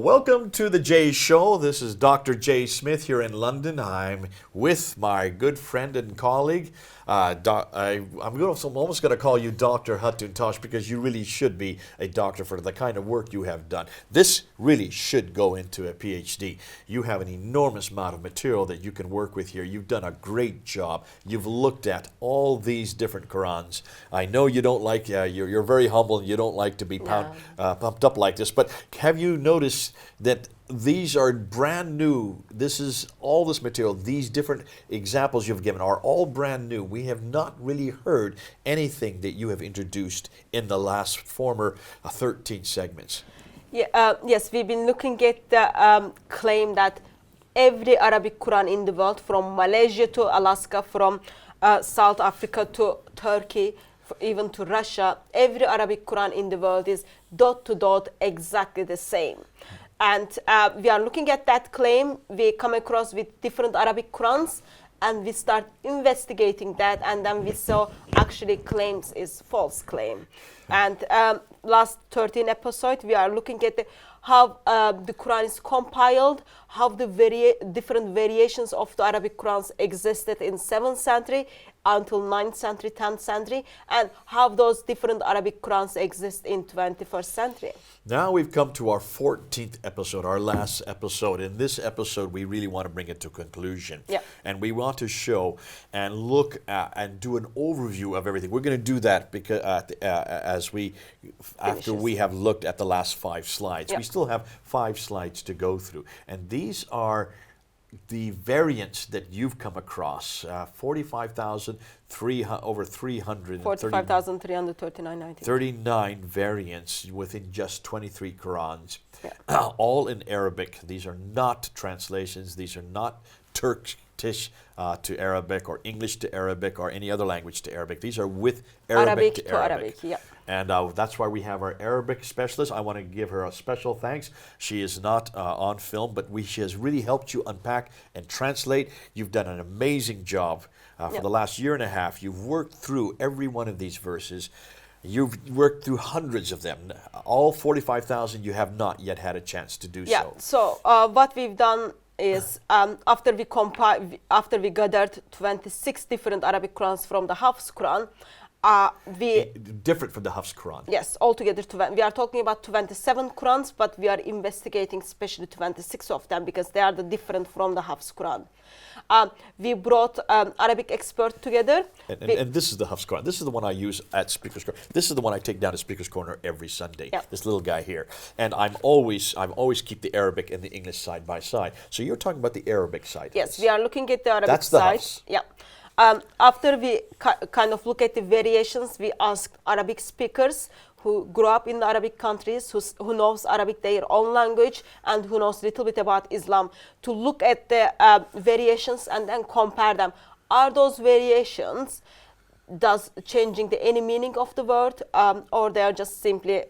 Welcome to the Jay Show. This is Dr. Jay Smith here in London. I'm with my good friend and colleague. I'm almost going to call you Dr. Hattuntash because you really should be a doctor for the kind of work you have done. This really should go into a PhD. You have an enormous amount of material that you can work with here. You've done a great job. You've looked at all these different Qur'ans. I know you don't like, you're very humble and you don't like to be pumped up like this, but have you noticed that these are brand new? This is all this material, these different examples you've given are all brand new. We have not really heard anything that you have introduced in the last former 13 segments. Yes, we've been looking at the claim that every Arabic Quran in the world, from Malaysia to Alaska, from South Africa to Turkey, even to Russia, every Arabic Quran in the world is dot to dot exactly the same. And we are looking at that claim. We come across with different Arabic Qurans and we start investigating that, and then we saw actually claims is false claim. And last 13 episode we are looking at how the Quran is compiled, how the different variations of the Arabic Qurans existed in 7th century until 9th century, 10th century, and how those different Arabic Qurans exist in 21st century. Now we've come to our 14th episode, our last episode. In this episode, we really want to bring it to conclusion. And we want to show and look at and do an overview of everything. We're going to do that because after we have looked at the last 5 slides. We still have 5 slides to go through. And these are the variants that you've come across, 39 variants within just 23 Qurans, all in Arabic. These are not translations. These are not Turkish to Arabic or English to Arabic or any other language to Arabic. These are with Arabic to Arabic. And that's why we have our Arabic specialist. I want to give her a special thanks. She is not on film, but she has really helped you unpack and translate. You've done an amazing job for the last year and a half. You've worked through every one of these verses. You've worked through hundreds of them. All 45,000 you have not yet had a chance to do so. So what we've done is after we gathered 26 different Arabic Qurans from the Hafs Quran, different from the Hafs Quran. Yes, altogether we are talking about 27 Qurans, but we are investigating especially 26 of them because they are different from the Hafs Quran. We brought Arabic expert together. And this is the Hafs Quran. This is the one I use at Speaker's Corner. This is the one I take down to Speaker's Corner every Sunday. This little guy here. And I always keep the Arabic and the English side by side. So you're talking about the Arabic side. Yes, we are looking at the Arabic side. That's the Hafs. After we kind of look at the variations, we asked Arabic speakers who grew up in the Arabic countries, who knows Arabic, their own language, and who knows a little bit about Islam, to look at the variations and then compare them. Are those variations changing any meaning of the word, or they are just simply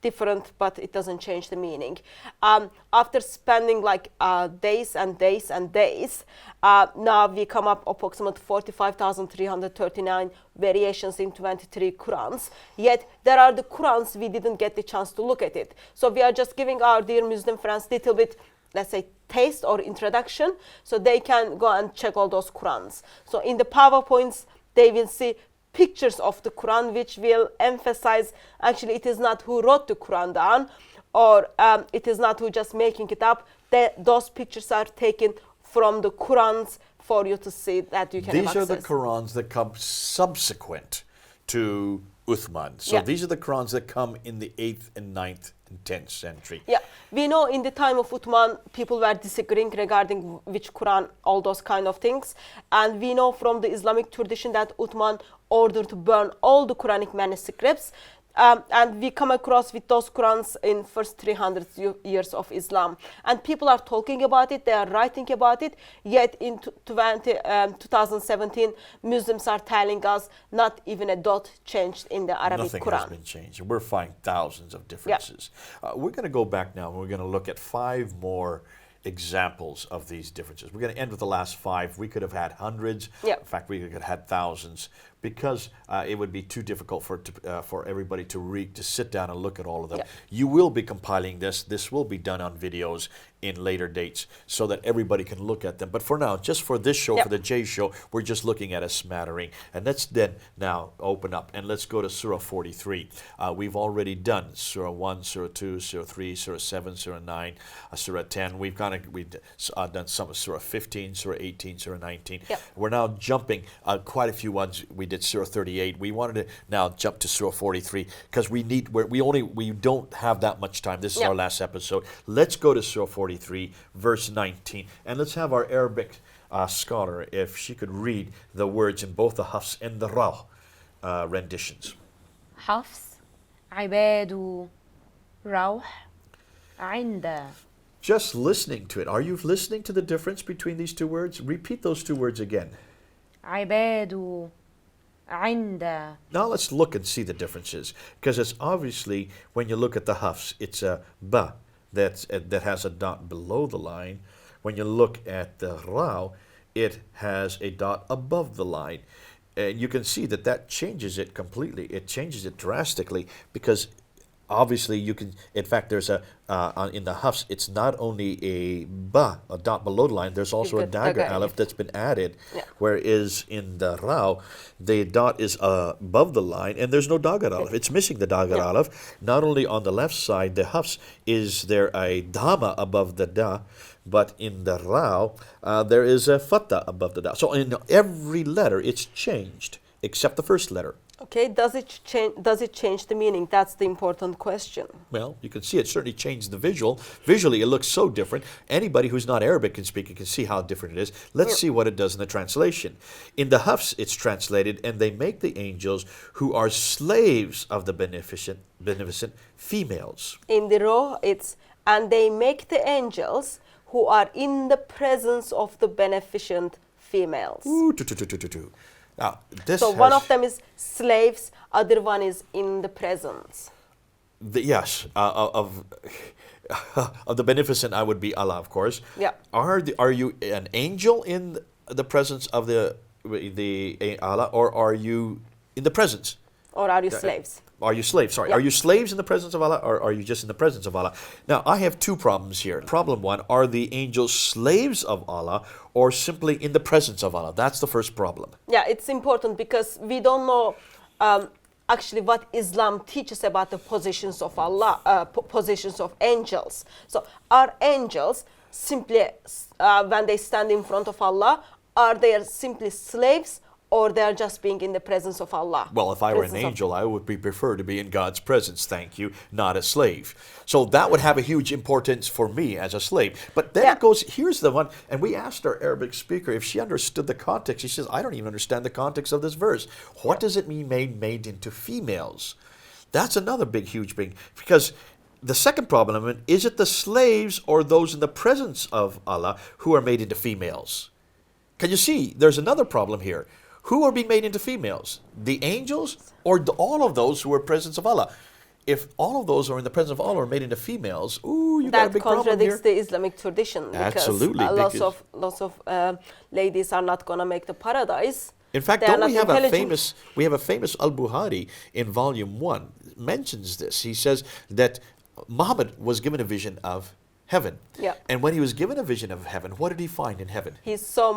different, but it doesn't change the meaning? After spending like days and days and days, now we come up approximately 45,339 variations in 23 Qurans. Yet there are the Qurans we didn't get the chance to look at it. So we are just giving our dear Muslim friends a little bit, let's say, taste or introduction, so they can go and check all those Qurans. So in the PowerPoints, they will see pictures of the Quran, which will emphasize actually it is not who wrote the Quran down, or it is not who just making it up. Those pictures are taken from the Qurans for you to see that you can These are the Qurans that come subsequent to Uthman. So these are the Qurans that come in the 8th and 9th and 10th century. We know in the time of Uthman, people were disagreeing regarding which Quran, all those kind of things. And we know from the Islamic tradition that Uthman ordered to burn all the Quranic manuscripts. And we come across with those Qurans in first 300 years of Islam. And people are talking about it, they are writing about it, yet in 2017, Muslims are telling us not even a dot changed in the Arabic Quran. Nothing has been changed. We're finding thousands of differences. We're going to go back now and we're going to look at 5 more examples of these differences. We're going to end with the last 5. We could have had hundreds. In fact, we could have had thousands. because it would be too difficult for everybody to read, to sit down and look at all of them. Yeah. You will be compiling this. This will be done on videos in later dates so that everybody can look at them. But for now, just for this show, Yep. for the J show, we're just looking at a smattering. And let's then now open up and let's go to Surah 43. We've already done Surah 1, Surah 2, Surah 3, Surah 7, Surah 9, Surah 10. We've done some of Surah 15, Surah 18, Surah 19. Yep. We're now jumping quite a few ones. We did Surah 38. We wanted to now jump to Surah 43 because we don't have that much time. This is Yep. our last episode. Let's go to Surah 43, verse 19. And let's have our Arabic scholar, if she could read the words in both the Hafs and the Raw renditions. حفص عباد روح عند Just listening to it. Are you listening to the difference between these two words? Repeat those two words again. عباد عند. Now let's look and see the differences. Because it's obviously, when you look at the Hafs, it's a ba that has a dot below the line. When you look at the Ra, it has a dot above the line. And you can see that changes it completely. It changes it drastically because obviously you can, in fact, there's in the Hafs, it's not only a ba, a dot below the line, there's also a dagger aleph that's been added. Yeah. Whereas in the Ra, the dot is above the line and there's no dagger aleph. It's missing the dagger Yeah. aleph. Not only on the left side, the Hafs, is there a dhamma above the da, but in the Ra, there is a fatha above the da. So in every letter, it's changed except the first letter. Okay, does it change the meaning? That's the important question. Well, you can see it certainly changed the visual. Visually, it looks so different. Anybody who's not Arabic can speak. You can see how different it is. Let's see what it does in the translation. In the Hafs, it's translated, and they make the angels who are slaves of the beneficent females. In the row, it's and they make the angels who are in the presence of the beneficent females. Ooh, tu. Now, this So one of them is slaves, other one is in the presence. Yes, of the beneficent, I would be Allah, of course. Yeah. Are you an angel in the presence of the Allah, or are you in the presence? Or are you slaves? Are you slaves? Sorry. Yeah. Are you slaves in the presence of Allah, or are you just in the presence of Allah? Now, I have two problems here. Problem one, are the angels slaves of Allah or simply in the presence of Allah? That's the first problem. Yeah, it's important because we don't know actually what Islam teaches about the positions of Allah, positions of angels. So are angels simply, when they stand in front of Allah, are they simply slaves, or they are just being in the presence of Allah? Well, if I were an angel, I would prefer to be in God's presence, thank you, not a slave. So that would have a huge importance for me as a slave. But then it goes, here's the one, and we asked our Arabic speaker if she understood the context. She says, I don't even understand the context of this verse. What does it mean made into females? That's another huge thing, because the second problem, is it the slaves or those in the presence of Allah who are made into females? Can you see? There's another problem here. Who are being made into females? The angels or all of those who are presence of Allah? If all of those who are in the presence of Allah are made into females, ooh, you got a big problem here. That contradicts the Islamic tradition. Because Absolutely. Lots of ladies are not going to make the paradise. In fact, don't we have a famous Al-Bukhari in volume 1 mentions this. He says that Muhammad was given a vision of heaven. Yeah. And when he was given a vision of heaven, what did he find in heaven? He saw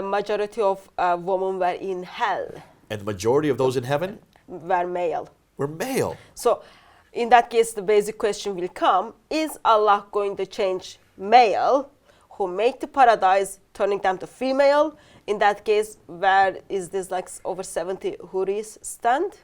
majority of women were in hell. And the majority of those in heaven were male. were male. So in that case, the basic question will come, is Allah going to change male who make the paradise, turning them to female? In that case, where is this like over 70 huris stand?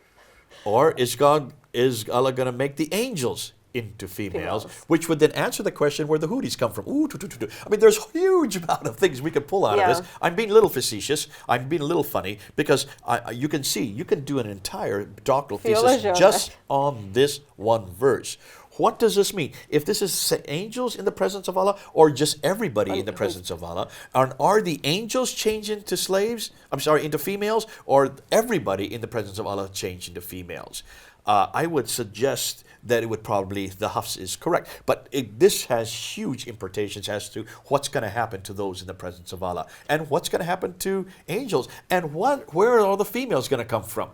Or is Allah going to make the angels into females, which would then answer the question where the hooties come from. Ooh, I mean, there's a huge amount of things we could pull out of this. I'm being a little facetious. I'm being a little funny because you can see, you can do an entire doctoral thesis just on this one verse. What does this mean? If this is angels in the presence of Allah or just everybody in the presence of Allah, are the angels changed into slaves? I'm sorry, into females, or everybody in the presence of Allah changed into females? I would suggest that it would probably, the Hafs is correct. But this has huge implications as to what's going to happen to those in the presence of Allah. And what's going to happen to angels. And where are all the females going to come from?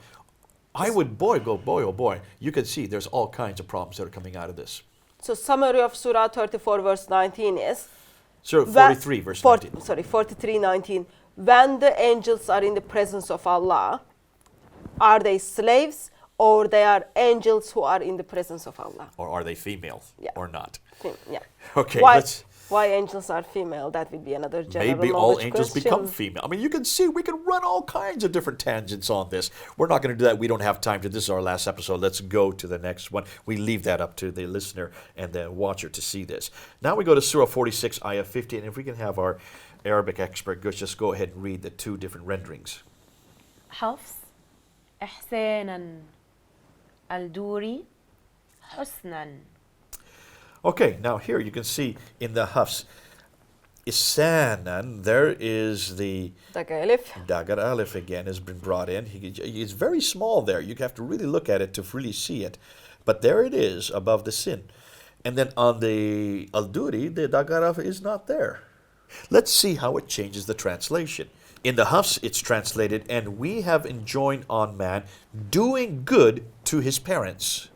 I would, boy, oh boy, you can see there's all kinds of problems that are coming out of this. So summary of Surah 34 verse 19 is... Surah 43 verse 19. 43:19. When the angels are in the presence of Allah, are they slaves or they are angels who are in the presence of Allah? Or are they female or not? Yeah. Okay, why angels are female? That would be another general maybe all knowledge angels question. become female. I mean, you can see we can run all kinds of different tangents on this. We're not going to do that. We don't have time to. This is our last episode. Let's go to the next one. We leave that up to the listener and the watcher to see this. Now we go to Surah 46, Ayah 50. And if we can have our Arabic expert just go ahead and read the two different renderings. حفص إحسانا الدوري حسنا. Okay, now here you can see in the Hafs, Isanan, there is the Dagar Alif again has been brought in. It's very small there. You have to really look at it to really see it. But there it is above the Sin. And then on the Al-Duri, the Dagar Alif is not there. Let's see how it changes the translation. In the Hafs, it's translated, and we have enjoined on man doing good to his parents.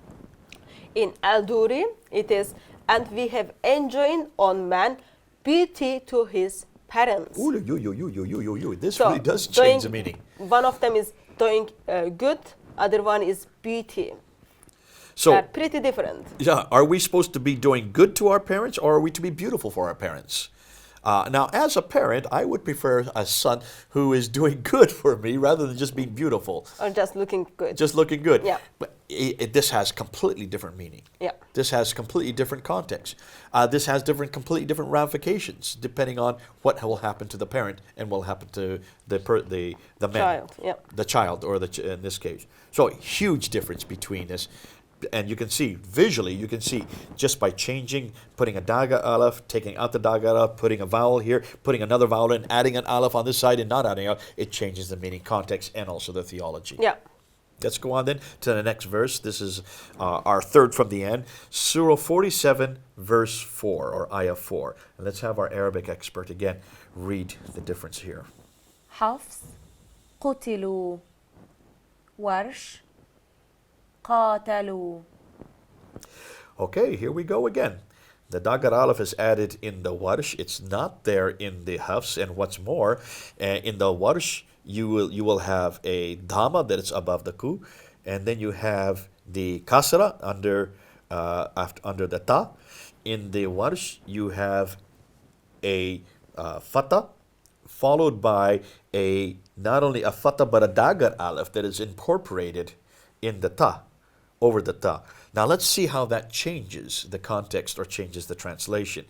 In Al-Duri, it is, and we have enjoined on man beauty to his parents. This really does change the meaning. One of them is doing good, other one is beauty. So, they're pretty different. Yeah, are we supposed to be doing good to our parents, or are we to be beautiful for our parents? Now, as a parent, I would prefer a son who is doing good for me rather than just being beautiful. Or just looking good. Just looking good. Yeah. But this has completely different meaning. Yeah. This has completely different context. This has completely different ramifications depending on what will happen to the parent and what will happen to the man. Child, yeah. The child, or in this case. So, huge difference between this. And you can see, visually, you can see just by changing, putting a daga aleph, taking out the daga aleph, putting a vowel here, putting another vowel in, adding an aleph on this side and not adding it, it changes the meaning, context, and also the theology. Yeah. Let's go on then to the next verse. This is our third from the end. Surah 47, verse 4, or Ayah 4. And let's have our Arabic expert again read the difference here. حفص قتلوا ورش قاتلوا. Okay, here we go again. The Dagar Aleph is added in the Warsh. It's not there in the Hafs. And what's more, in the Warsh, you will have a Dhamma that is above the Ku. And then you have the Kasra under the Ta. In the Warsh, you have a Fatah, followed by not only a Fatah, but a Dagar Aleph that is incorporated in the Ta, over the Ta. Now let's see how that changes the context or changes the translation.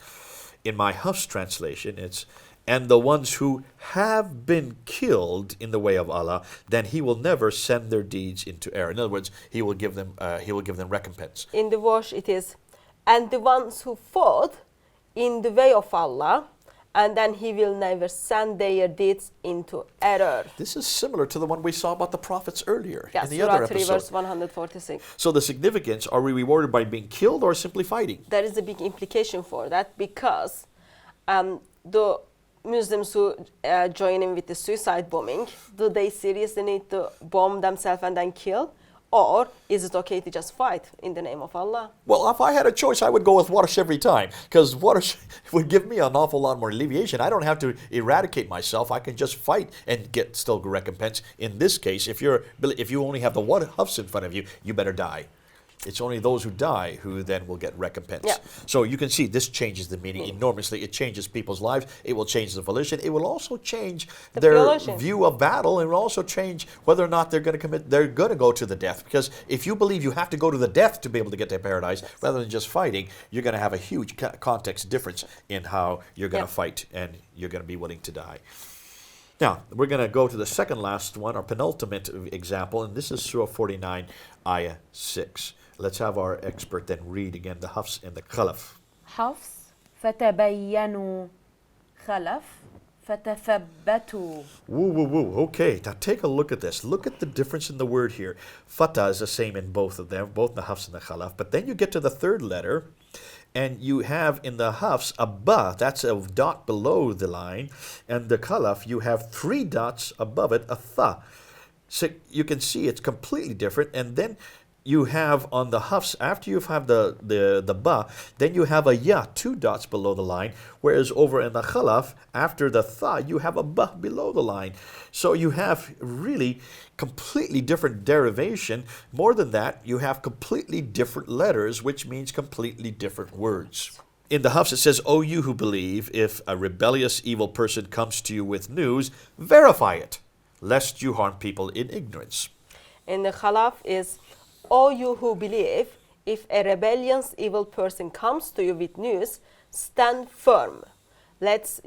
In my Hafs translation, it's, and the ones who have been killed in the way of Allah, then He will never send their deeds into error. In other words, He will give them recompense. In the Warsh it is, and the ones who fought in the way of Allah, and then He will never send their deeds into error. This is similar to the one we saw about the prophets earlier in the Surah other 3, episode. verse 146. So the significance, are we rewarded by being killed or simply fighting? There is a big implication for that, because the Muslims who join in with the suicide bombing, do they seriously need to bomb themselves and then kill? Or is it okay to just fight in the name of Allah? Well, if I had a choice, I would go with Warsh every time, because Warsh would give me an awful lot more alleviation. I don't have to eradicate myself. I can just fight and get still recompense. In this case, if you only have the one Hafs in front of you, you better die. It's only those who die who then will get recompense. Yeah. So you can see this changes the meaning enormously. It changes people's lives. It will change the volition. It will also change their view of battle, and it will also change whether or not they're going to go to the death. Because if you believe you have to go to the death to be able to get to paradise, rather than just fighting, you're going to have a huge context difference in how you're going to fight, and you're going to be willing to die. Now, we're going to go to the second last one, our penultimate example, and this is Surah 49, Ayah 6. Let's have our expert then read again the Hafs and the Khalaf. حفص فتبينوا خلف فتثبتوا. Woo, woo, woo. Okay, now take a look at this. Look at the difference in the word here. Fatah is the same in both of them, both the Hafs and the Khalaf. But then you get to the third letter, and you have in the Hafs a ba, that's a dot below the line, and the Khalaf, you have 3 dots above it, a tha. So you can see it's completely different. And then you have on the Hafs, after you have the ba, then you have a ya, 2 dots below the line, whereas over in the Khalaf, after the tha, you have a ba below the line. So you have really completely different derivation. More than that, you have completely different letters, which means completely different words. In the Hafs, it says, O you who believe, if a rebellious evil person comes to you with news, verify it, lest you harm people in ignorance. In the Khalaf is, O you who believe, if a rebellious evil person comes to you with news, stand firm. Let's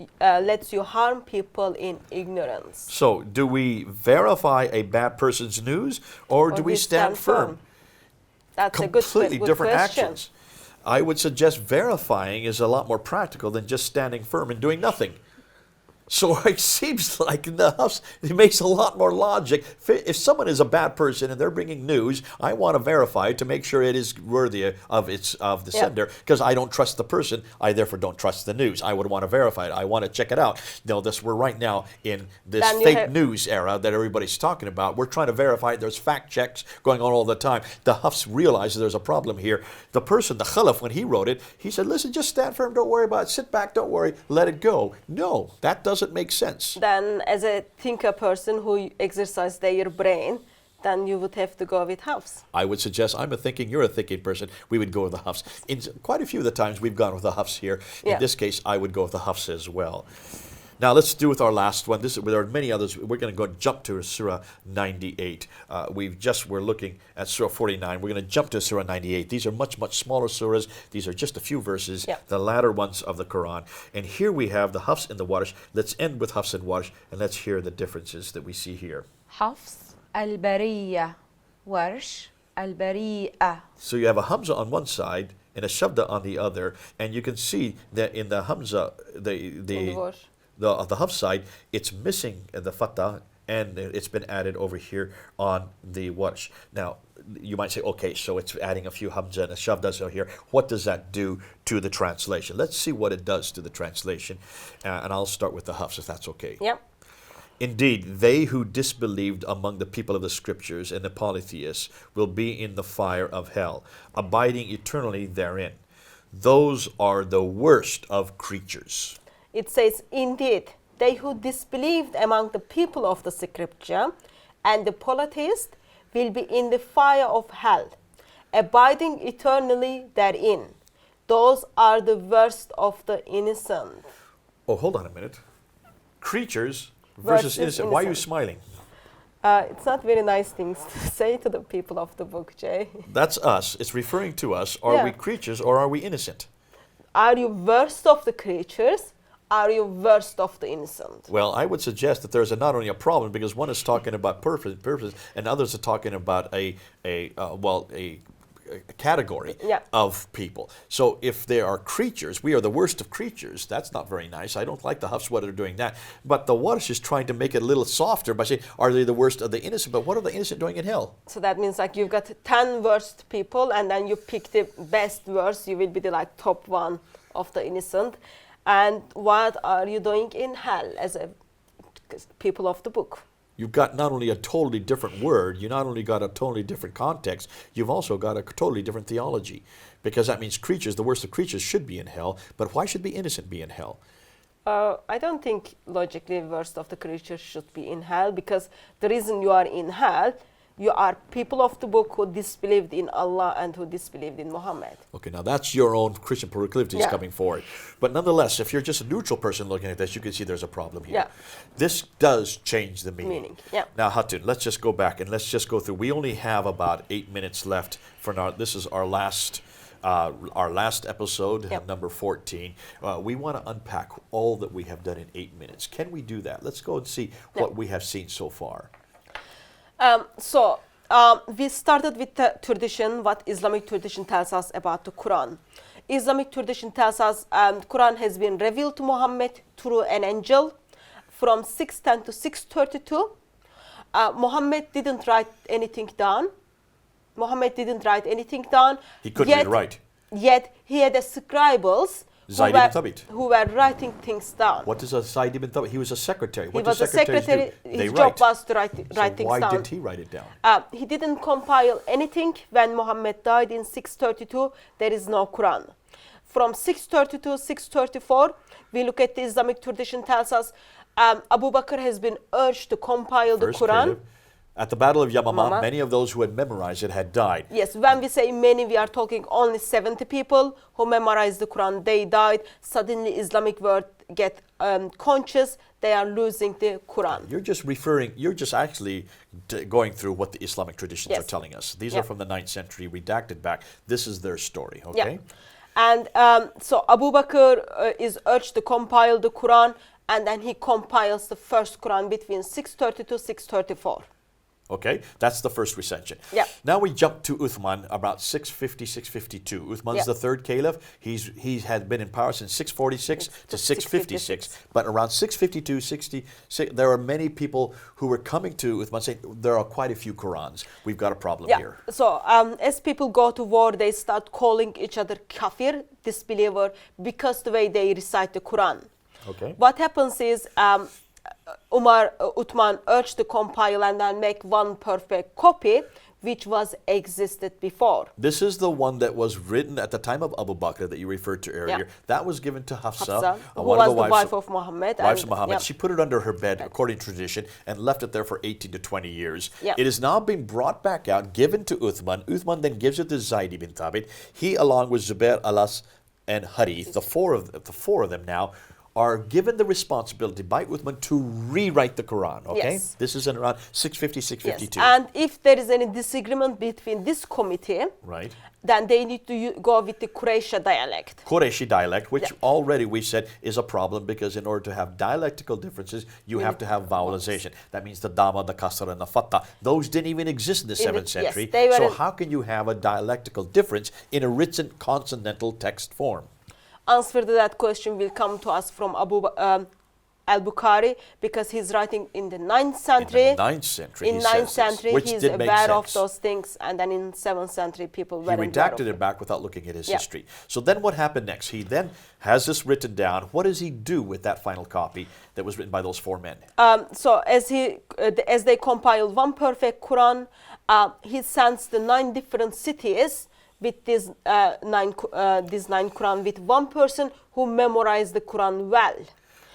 you harm people in ignorance. So, do we verify a bad person's news, or do we stand firm? That's Completely a good different question. actions. I would suggest verifying is a lot more practical than just standing firm and doing nothing. So it seems like in the Hafs, it makes a lot more logic. If someone is a bad person and they're bringing news, I want to verify it to make sure it is worthy of the sender, because I don't trust the person. I therefore don't trust the news. I would want to verify it. I want to check it out. We're right now in this fake news era that everybody's talking about. We're trying to verify it. There's fact checks going on all the time. The Hafs realizes there's a problem here. The person, the Khalaf, when he wrote it, he said, listen, just stand firm. Don't worry about it. Sit back. Don't worry. Let it go. No, that doesn't make sense. Then as a thinker person who exercises their brain, then you would have to go with Hafs. I would suggest, I'm a thinking, you're a thinking person, we would go with the Hafs. In quite a few of the times we've gone with the Hafs here. In this case, I would go with the Hafs as well. Now let's do with our last one. There are many others. We're going to go jump to Surah 98. We're looking at Surah 49. We're going to jump to Surah 98. These are much, much smaller surahs. These are just a few verses, the latter ones of the Qur'an. And here we have the Hafs and the Warsh. Let's end with Hafs and Warsh, and let's hear the differences that we see here. حفص البرية ورش البريئة. So you have a Hamza on one side and a Shabda on the other, and you can see that in the Hamza, the Hafs side, it's missing the Fatah, and it's been added over here on the Warsh. Now, you might say, okay, so it's adding a few Hamza and a Shabda over here. What does that do to the translation? Let's see what it does to the translation, and I'll start with the Hafs, if that's okay. Yep. Indeed, they who disbelieved among the people of the scriptures and the polytheists will be in the fire of hell, abiding eternally therein. Those are the worst of creatures. It says, indeed, they who disbelieved among the people of the scripture and the polytheists will be in the fire of hell, abiding eternally therein. Those are the worst of the innocent. Oh, hold on a minute. Creatures versus innocent. Why are you smiling? It's not very nice things to say to the people of the book, Jay. That's us. It's referring to us. Are we creatures or are we innocent? Are you worst of the creatures? Are you worst of the innocent? Well, I would suggest that there's not only a problem, because one is talking about purpose, and others are talking about a category of people. So if there are creatures, we are the worst of creatures. That's not very nice. I don't like the Hafs whether they're doing that. But the Warsh is trying to make it a little softer by saying, are they the worst of the innocent? But what are the innocent doing in hell? So that means like you've got 10 worst people, and then you pick the best worst. You will be the top one of the innocent. And what are you doing in hell as a people of the book? You've got not only a totally different word, you not only got a totally different context, you've also got a totally different theology. Because that means creatures, the worst of creatures, should be in hell. But why should the innocent be in hell? I don't think logically the worst of the creatures should be in hell, because the reason you are in hell, you are people of the book who disbelieved in Allah and who disbelieved in Muhammad. Okay, now that's your own Christian proclivities coming forward. But nonetheless, if you're just a neutral person looking at this, you can see there's a problem here. This does change the meaning. Now, Hatun, let's just go back and let's just go through. We only have about 8 minutes left for now. This is our last episode, number 14. We want to unpack all that we have done in 8 minutes. Can we do that? Let's go and see what we have seen so far. So We started with the tradition, what Islamic tradition tells us about the Quran. Islamic tradition tells us Quran has been revealed to Muhammad through an angel from 610 to 632. Muhammad didn't write anything down. He couldn't read or write. Yet he had a scribes Zayd ibn Thabit. who were writing things down. What is a Zayd ibn Thabit? He was a secretary. He What was do a secretaries secretary. do? His job was to write So things why down. didn't he write it down? He didn't compile anything when Muhammad died in 632. There is no Quran. From 632 634, we look at the Islamic tradition tells us Abu Bakr has been urged to compile the First Quran. caliph. At the Battle of Yamama, Mama. many of those who had memorized it had died. Yes, when we say many, we are talking only 70 people who memorized the Quran. They died. Suddenly, Islamic world get conscious. They are losing the Quran. You're just actually going through what the Islamic traditions Yes. are telling us. These Yeah. are from the 9th century, redacted back. This is their story, okay? Yeah. And so Abu Bakr is urged to compile the Quran, and then he compiles the first Quran between 632 634. Okay, that's the first recension. Yeah. Now we jump to Uthman about 650, 652. Uthman's Yeah. the third caliph. He had been in power since 646 to 656. But around 652, 66, there are many people who were coming to Uthman saying there are quite a few Qurans. We've got a problem Yeah. here. So as people go to war, they start calling each other kafir, disbeliever, because the way they recite the Quran. Okay. What happens is Uthman urged to compile and then make one perfect copy, which was existed before. This is the one that was written at the time of Abu Bakr that you referred to earlier. Yeah. That was given to Hafsa, Hafsa, who one was of the the wife of Muhammad. wives and- of Muhammad. yeah. She put it under her bed, according to tradition, and left it there for 18 to 20 years. Yeah. It is now being brought back out, given to Uthman. Uthman then gives it to Zayd ibn Thabit. He, along with Zubair, Alas, and Harith, the four of them now, are given the responsibility by Uthman to rewrite the Quran. Okay, Yes. this is in around 650, Yes. 652. And if there is any disagreement between this committee, Right. then they need to go with the Quraysh dialect. Qurayshi dialect, which Yeah. already we said is a problem because in order to have dialectical differences, you have to have vowelization. That means the dama, the kasra, and the fatta. Those didn't even exist in the 7th yes, century. they were So in- how can you have a dialectical difference in a written consonantal text form? Answer to that question will come to us from al-Bukhari, because he's writing in the 9th century. In the 9th century, In he 9th says this, century, which he's did make aware of sense. those things, and then in 7th century, people He weren't aware of redacted it. it back without looking at his Yeah. history. So then what happened next? He then has this written down. What does he do with that final copy that was written by those four men? So as they compiled one perfect Quran, he sends the 9 different cities with this 9 Quran with one person who memorized the Quran well.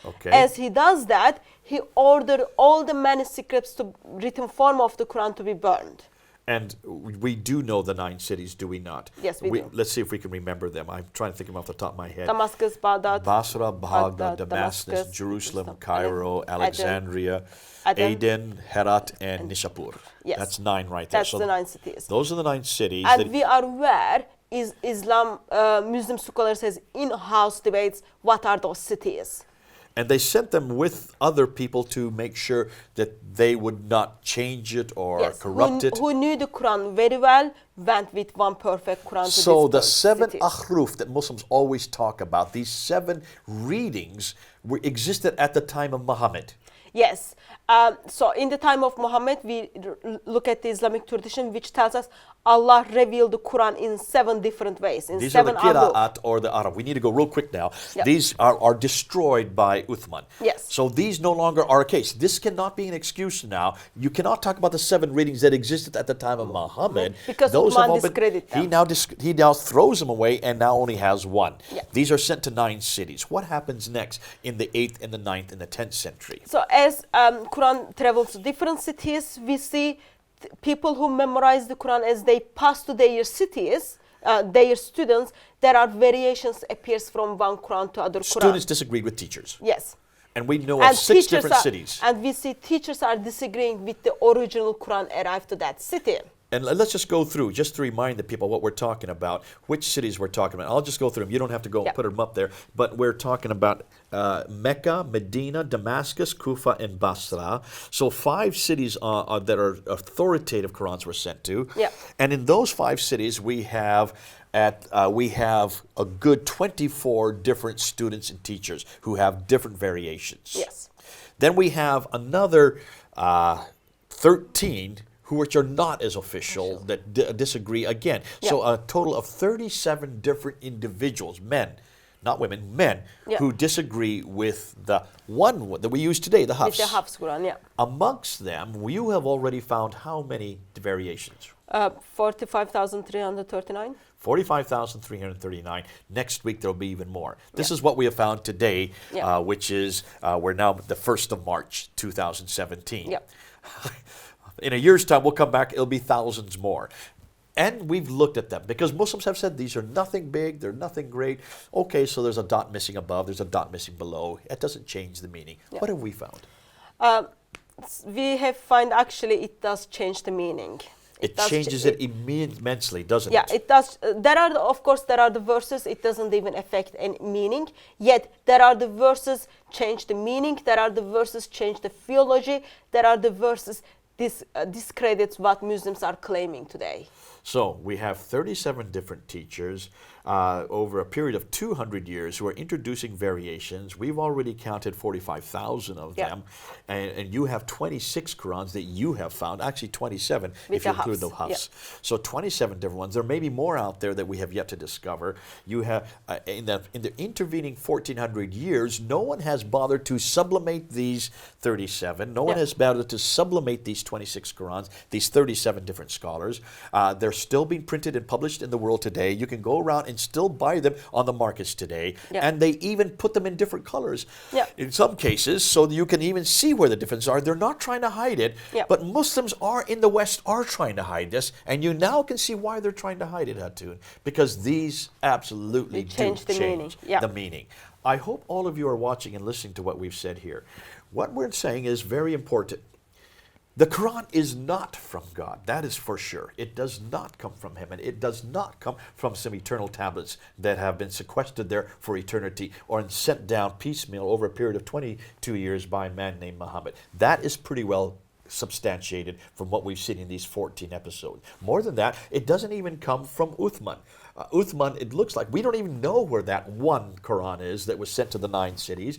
Okay. As he does that, he ordered all the manuscripts to written form of the Quran to be burned. And we do know the 9 cities, do we not? Yes, we do. Let's see if we can remember them. I'm trying to think of them off the top of my head. Damascus, Baghdad, Basra, Baghdad, Damascus, Damascus, Jerusalem, Jerusalem, Cairo, Aden, Alexandria, Aden, Aden, Herat, and Nishapur. Yes. That's 9 right there. That's the 9 cities. Those are the 9 cities. And that we are aware is Muslim scholars has in-house debates what are those cities. and they sent them with other people to make sure that they would not change it or Yes, corrupt it. who knew the Quran very well went with one perfect Quran to So the these 7 cities. ahruf that Muslims always talk about, these 7 readings existed at the time of Muhammad. Yes. So in the time of Muhammad, we look at the Islamic tradition, which tells us Allah revealed the Quran in 7 different ways. In These are the 7 ahruf. Qira'at or the Arab. We need to go real quick now. Yeah. These are destroyed by Uthman. Yes. So these no longer are a case. This cannot be an excuse now. You cannot talk about the 7 readings that existed at the time of Muhammad. Because Those Uthman have all been- discredited them. he now throws them away and now only has 1. Yeah. These are sent to 9 cities. What happens next in the 8th and the 9th and the 10th century? So as Quran travels to different cities, we see people who memorize the Quran as they pass to their cities, their students, there are variations appears from one Quran to other Quran. Students disagreed with teachers. Yes. And we know of 6 different cities. And we see teachers are disagreeing with the original Quran arrived to that city. And let's just go through, just to remind the people what we're talking about, which cities we're talking about. I'll just go through them. You don't have to go Yeah. put them up there. But we're talking about Mecca, Medina, Damascus, Kufa, and Basra. So 5 cities that are authoritative Qur'ans were sent to. Yeah. And in those 5 cities, we have a good 24 different students and teachers who have different variations. Yes. Then we have another 13 which are not as official that disagree again. So a total of 37 different individuals, men, not women, men, who disagree with the one that we use today, the With Hafs. the Hafs Quran, yeah. Amongst them, you have already found how many variations? 45,339. 45,339. Next week, there'll be even more. This is what we have found today, which is, we're now the 1st of March, 2017. Yeah. In a year's time, we'll come back, it'll be thousands more. And we've looked at them because Muslims have said these are nothing big, they're nothing great. Okay, so there's a dot missing above, there's a dot missing below. It doesn't change the meaning. What have we found? We have found actually it does change the meaning. It changes it immensely, doesn't Yeah, it? it does. Of course, there are the verses, it doesn't even affect any meaning. Yet, there are the verses change the meaning, there are the verses change the theology, there are the verses discredits what Muslims are claiming today. So we have 37 different teachers over a period of 200 years who are introducing variations. We've already counted 45,000 of them. And you have 26 Qurans that you have found, actually 27 if you include the Hafs. So 27 different ones. There may be more out there that we have yet to discover. You have, in the intervening 1,400 years, no one has bothered to sublimate these 37. No one has bothered to sublimate these 26 Qurans, these 37 different scholars. They're still being printed and published in the world today. You can go around and still buy them on the markets today. And they even put them in different colors in some cases, so that you can even see where the differences are. They're not trying to hide it, but Muslims in the West are trying to hide this, and you now can see why they're trying to hide it, Hatun, because these absolutely change the meaning. I hope all of you are watching and listening to what we've said here. What we're saying is very important. The Quran is not from God, that is for sure. It does not come from heaven. It does not come from some eternal tablets that have been sequestered there for eternity or sent down piecemeal over a period of 22 years by a man named Muhammad. That is pretty well substantiated from what we've seen in these 14 episodes. More than that, it doesn't even come from Uthman. Uthman, it looks like we don't even know where that one Quran is that was sent to the 9 cities,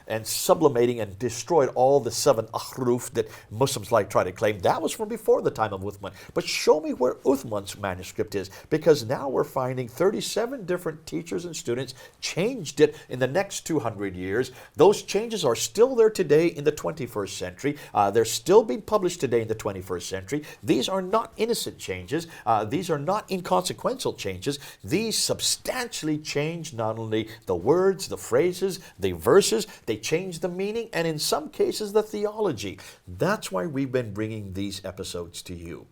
and sublimating and destroyed all the 7 ahruf that Muslims try to claim. That was from before the time of Uthman. But show me where Uthman's manuscript is, because now we're finding 37 different teachers and students changed it in the next 200 years. Those changes are still there today in the 21st century. They're still being published today in the 21st century. These are not innocent changes. These are not inconsequential changes. These substantially change not only the words, the phrases, the verses, they change the meaning, and in some cases the theology. That's why we've been bringing these episodes to you.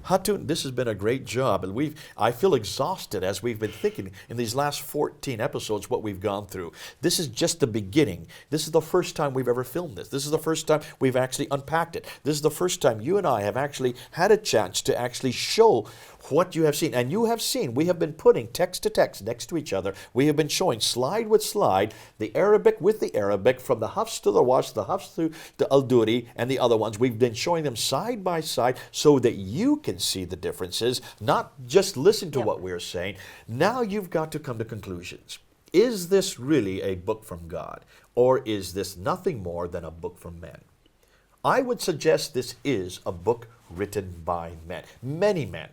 Hatun, this has been a great job, and I feel exhausted as we've been thinking in these last 14 episodes what we've gone through. This is just the beginning. This is the first time we've ever filmed this. This is the first time we've actually unpacked it. This is the first time you and I have actually had a chance to actually show what you have seen. And you have seen, we have been putting text to text next to each other. We have been showing slide with slide, the Arabic with the Arabic, from the Hafs to the Warsh, the Hafs to the Al-Duri, and the other ones. We've been showing them side by side so that you can see the differences, not just listen to what we're saying. Now you've got to come to conclusions. Is this really a book from God, or is this nothing more than a book from men? I would suggest this is a book written by men, many men.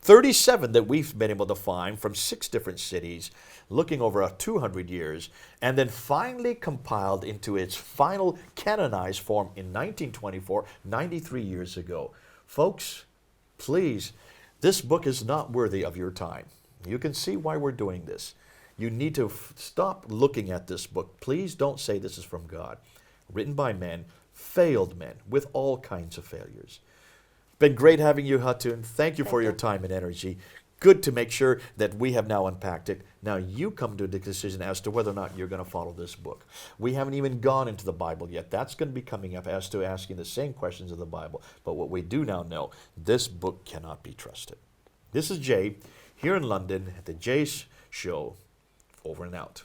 37 that we've been able to find from 6 different cities, looking over 200 years, and then finally compiled into its final canonized form in 1924, 93 years ago. Folks, please, this book is not worthy of your time. You can see why we're doing this. You need to stop looking at this book. Please don't say this is from God. Written by men, failed men, with all kinds of failures. Been great having you, Hatun. Thank you for your time and energy. good to make sure that we have now unpacked it. Now you come to the decision as to whether or not you're going to follow this book. We haven't even gone into the Bible yet. That's going to be coming up as to asking the same questions of the Bible. But what we do now know, this book cannot be trusted. This is Jay here in London at the Jay's Show. Over and out.